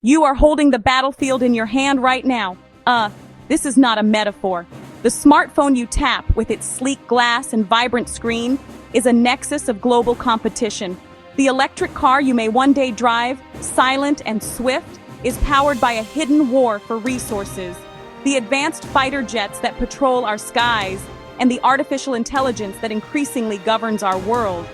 You are holding the battlefield in your hand right now. This is not a metaphor. The smartphone you tap, with its sleek glass and vibrant screen, is a nexus of global competition. The electric car you may one day drive, silent and swift, is powered by a hidden war for resources. The advanced fighter jets that patrol our skies and the artificial intelligence that increasingly governs our world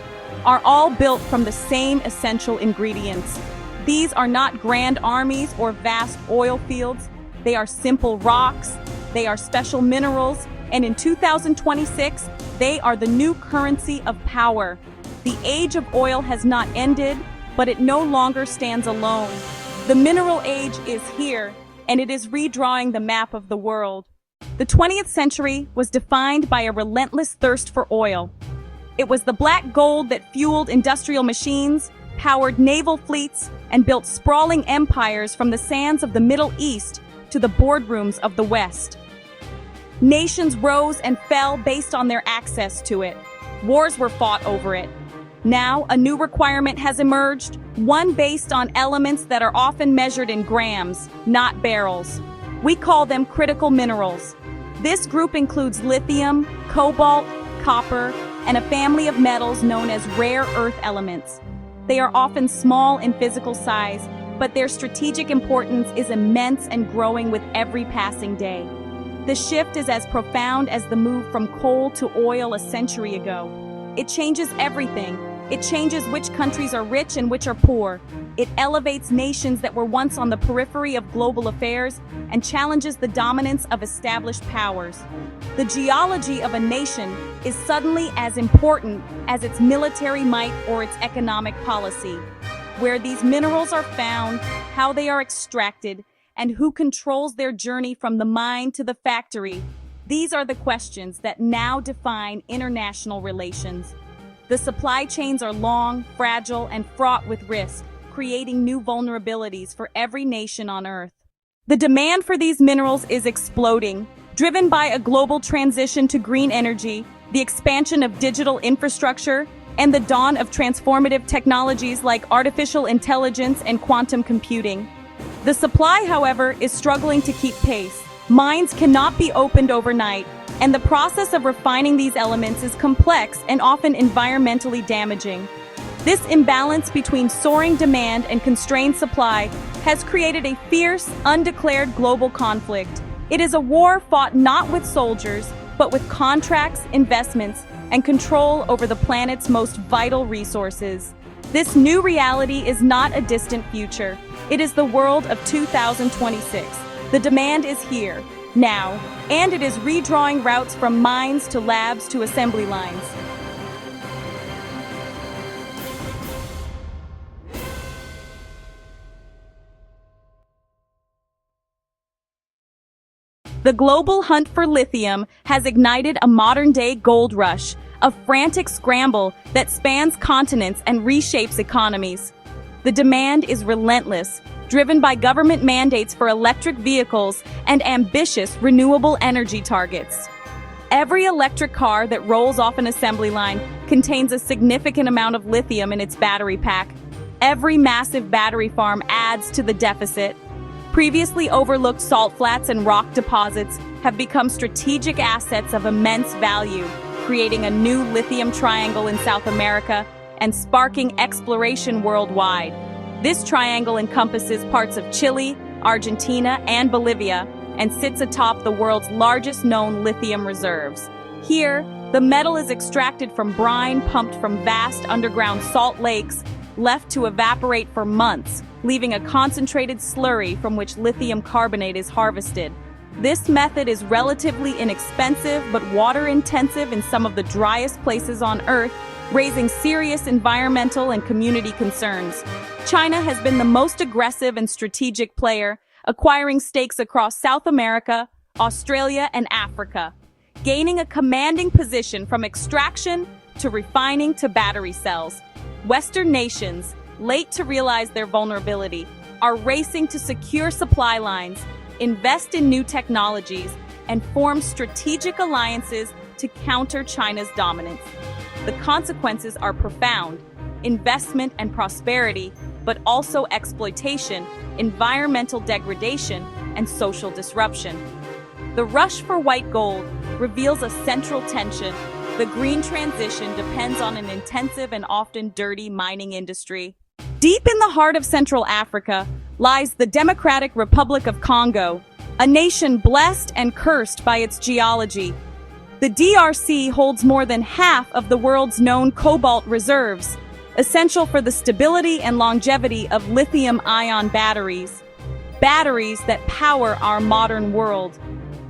are all built from the same essential ingredients. These are not grand armies or vast oil fields. They are simple rocks, they are special minerals, and in 2026, they are the new currency of power. The age of oil has not ended, but it no longer stands alone. The mineral age is here, and it is redrawing the map of the world. The 20th century was defined by a relentless thirst for oil. It was the black gold that fueled industrial machines, powered naval fleets, and built sprawling empires from the sands of the Middle East to the boardrooms of the West. Nations rose and fell based on their access to it. Wars were fought over it. Now, a new requirement has emerged, one based on elements that are often measured in grams, not barrels. We call them critical minerals. This group includes lithium, cobalt, copper, and a family of metals known as rare earth elements. They are often small in physical size, but their strategic importance is immense and growing with every passing day. The shift is as profound as the move from coal to oil a century ago. It changes everything. It changes which countries are rich and which are poor. It elevates nations that were once on the periphery of global affairs and challenges the dominance of established powers. The geology of a nation is suddenly as important as its military might or its economic policy. Where these minerals are found, how they are extracted, and who controls their journey from the mine to the factory, these are the questions that now define international relations. The supply chains are long, fragile, and fraught with risk, creating new vulnerabilities for every nation on Earth. The demand for these minerals is exploding, driven by a global transition to green energy, the expansion of digital infrastructure, and the dawn of transformative technologies like artificial intelligence and quantum computing. The supply, however, is struggling to keep pace. Mines cannot be opened overnight, and the process of refining these elements is complex and often environmentally damaging. This imbalance between soaring demand and constrained supply has created a fierce, undeclared global conflict. It is a war fought not with soldiers, but with contracts, investments, and control over the planet's most vital resources. This new reality is not a distant future. It is the world of 2026. The demand is here, now, and it is redrawing routes from mines to labs to assembly lines. The global hunt for lithium has ignited a modern-day gold rush, a frantic scramble that spans continents and reshapes economies. The demand is relentless, driven by government mandates for electric vehicles and ambitious renewable energy targets. Every electric car that rolls off an assembly line contains a significant amount of lithium in its battery pack. Every massive battery farm adds to the deficit. Previously overlooked salt flats and rock deposits have become strategic assets of immense value, creating a new lithium triangle in South America and sparking exploration worldwide. This triangle encompasses parts of Chile, Argentina, and Bolivia, and sits atop the world's largest known lithium reserves. Here, the metal is extracted from brine pumped from vast underground salt lakes, left to evaporate for months, leaving a concentrated slurry from which lithium carbonate is harvested. This method is relatively inexpensive but water-intensive in some of the driest places on Earth, raising serious environmental and community concerns. China has been the most aggressive and strategic player, acquiring stakes across South America, Australia, and Africa, gaining a commanding position from extraction to refining to battery cells. Western nations, late to realize their vulnerability, are racing to secure supply lines, invest in new technologies, and form strategic alliances to counter China's dominance. The consequences are profound. Investment and prosperity, but also exploitation, environmental degradation, and social disruption. The rush for white gold reveals a central tension. The green transition depends on an intensive and often dirty mining industry. Deep in the heart of Central Africa lies the Democratic Republic of Congo, a nation blessed and cursed by its geology. The DRC holds more than half of the world's known cobalt reserves, essential for the stability and longevity of lithium-ion batteries that power our modern world.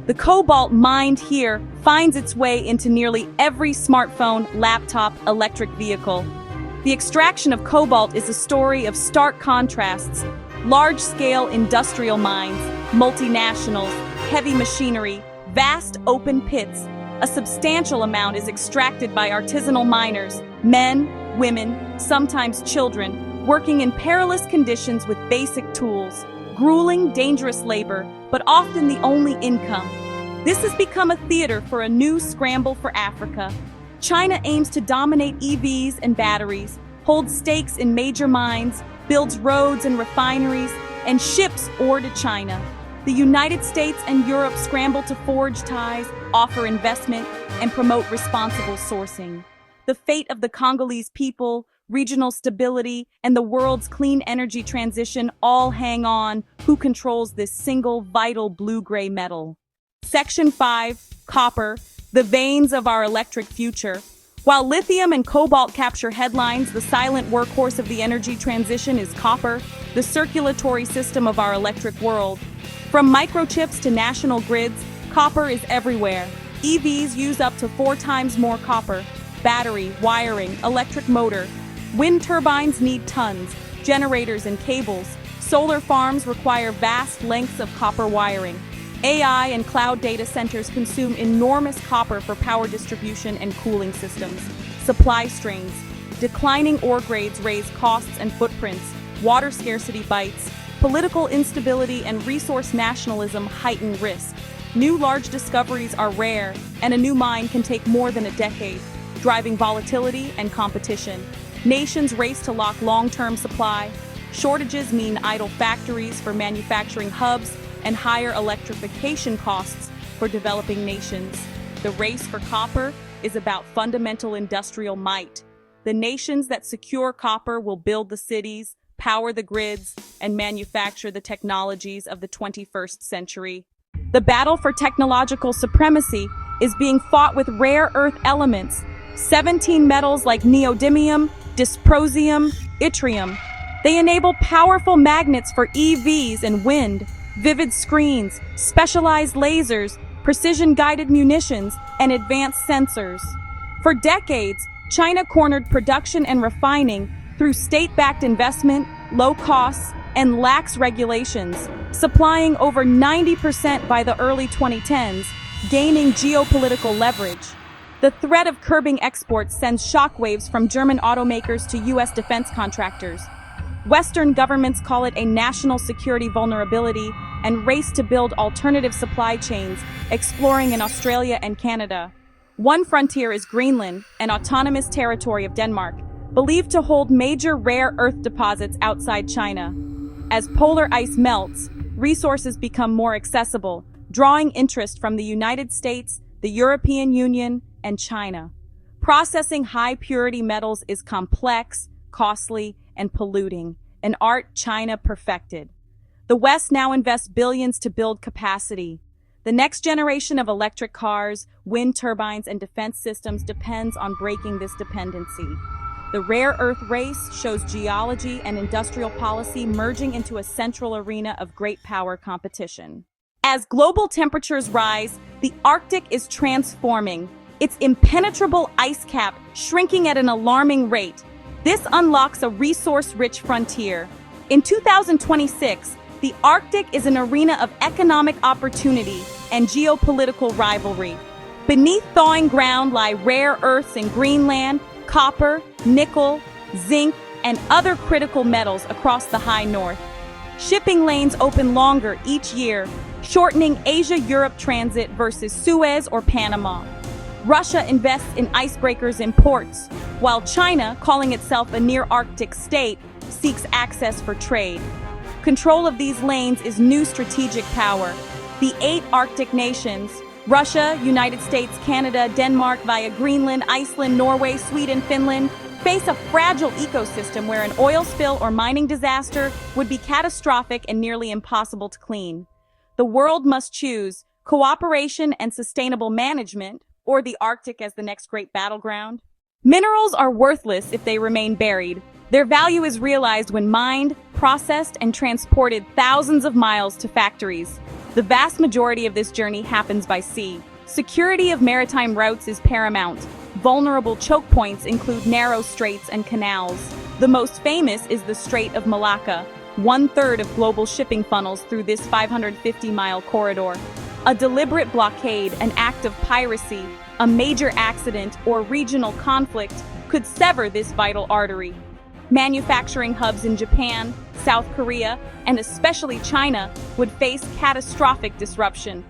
The cobalt mined here finds its way into nearly every smartphone, laptop, electric vehicle. The extraction of cobalt is a story of stark contrasts: large-scale industrial mines, multinationals, heavy machinery, vast open pits. A substantial amount is extracted by artisanal miners, men, women, sometimes children, working in perilous conditions with basic tools, grueling, dangerous labor, but often the only income. This has become a theater for a new scramble for Africa. China aims to dominate EVs and batteries, holds stakes in major mines, builds roads and refineries, and ships ore to China. The United States and Europe scramble to forge ties, offer investment, and promote responsible sourcing. The fate of the Congolese people, regional stability, and the world's clean energy transition all hang on who controls this single vital blue-gray metal. Section 5, Copper, the veins of our electric future. While lithium and cobalt capture headlines, the silent workhorse of the energy transition is copper, the circulatory system of our electric world. From microchips to national grids, copper is everywhere. EVs use up to 4 times more copper. Battery, wiring, electric motor. Wind turbines need tons, generators and cables. Solar farms require vast lengths of copper wiring. AI and cloud data centers consume enormous copper for power distribution and cooling systems. Supply strains. Declining ore grades raise costs and footprints. Water scarcity bites. Political instability and resource nationalism heighten risk. New large discoveries are rare, and a new mine can take more than a decade, driving volatility and competition. Nations race to lock long-term supply. Shortages mean idle factories for manufacturing hubs and higher electrification costs for developing nations. The race for copper is about fundamental industrial might. The nations that secure copper will build the cities, power the grids, and manufacture the technologies of the 21st century. The battle for technological supremacy is being fought with rare earth elements, 17 metals like neodymium, dysprosium, yttrium. They enable powerful magnets for EVs and wind, vivid screens, specialized lasers, precision-guided munitions, and advanced sensors. For decades, China cornered production and refining through state-backed investment, low costs, and lax regulations, supplying over 90% by the early 2010s, gaining geopolitical leverage. The threat of curbing exports sends shockwaves from German automakers to U.S. defense contractors. Western governments call it a national security vulnerability and race to build alternative supply chains, exploring in Australia and Canada. One frontier is Greenland, an autonomous territory of Denmark, believed to hold major rare earth deposits outside China. As polar ice melts, resources become more accessible, drawing interest from the United States, the European Union, and China. Processing high-purity metals is complex, costly, and polluting, an art China perfected. The West now invests billions to build capacity. The next generation of electric cars, wind turbines, and defense systems depends on breaking this dependency. The rare earth race shows geology and industrial policy merging into a central arena of great power competition. As global temperatures rise, the Arctic is transforming, its impenetrable ice cap shrinking at an alarming rate. This unlocks a resource-rich frontier. In 2026, the Arctic is an arena of economic opportunity and geopolitical rivalry. Beneath thawing ground lie rare earths in Greenland, copper, nickel, zinc, and other critical metals across the high north. Shipping lanes open longer each year, shortening Asia-Europe transit versus Suez or Panama. Russia invests in icebreakers in ports, while China, calling itself a near-Arctic state, seeks access for trade. Control of these lanes is new strategic power. The 8 Arctic nations, Russia, United States, Canada, Denmark via Greenland, Iceland, Norway, Sweden, Finland, face a fragile ecosystem where an oil spill or mining disaster would be catastrophic and nearly impossible to clean. The world must choose cooperation and sustainable management, or the Arctic as the next great battleground. Minerals are worthless if they remain buried. Their value is realized when mined, processed, and transported thousands of miles to factories. The vast majority of this journey happens by sea. Security of maritime routes is paramount. Vulnerable choke points include narrow straits and canals. The most famous is the Strait of Malacca, 1/3 of global shipping funnels through this 550-mile corridor. A deliberate blockade, an act of piracy, a major accident, or regional conflict could sever this vital artery. Manufacturing hubs in Japan, South Korea, and especially China would face catastrophic disruption.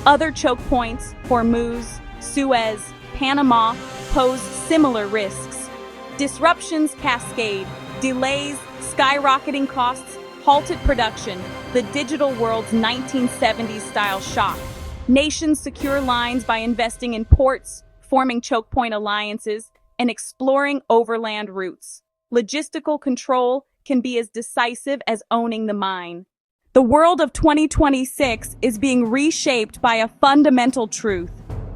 Other choke points, Hormuz, Suez, Panama, pose similar risks. Disruptions cascade, delays, skyrocketing costs, halted production, the digital world's 1970s-style shock. Nations secure lines by investing in ports, forming choke point alliances, and exploring overland routes. Logistical control can be as decisive as owning the mine. The world of 2026 is being reshaped by a fundamental truth.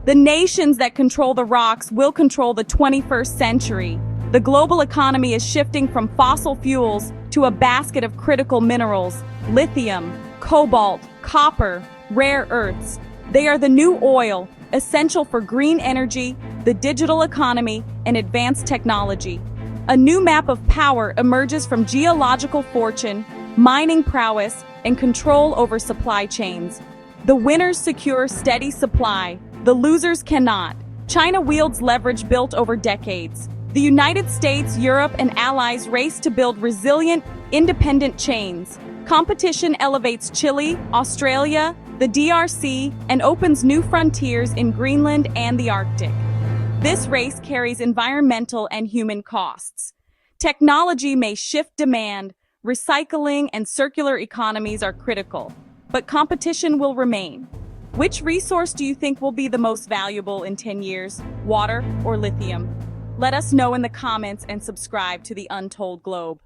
The nations that control the rocks will control the 21st century. The global economy is shifting from fossil fuels to a basket of critical minerals: lithium, cobalt, copper, rare earths. They are the new oil, essential for green energy, the digital economy, and advanced technology. A new map of power emerges from geological fortune, mining prowess, and control over supply chains. The winners secure steady supply. The losers cannot. China wields leverage built over decades. The United States, Europe, and allies race to build resilient, independent chains. Competition elevates Chile, Australia, the DRC, and opens new frontiers in Greenland and the Arctic. This race carries environmental and human costs. Technology may shift demand, recycling and circular economies are critical, but competition will remain. Which resource do you think will be the most valuable in 10 years, water or lithium? Let us know in the comments and subscribe to the Untold Globe.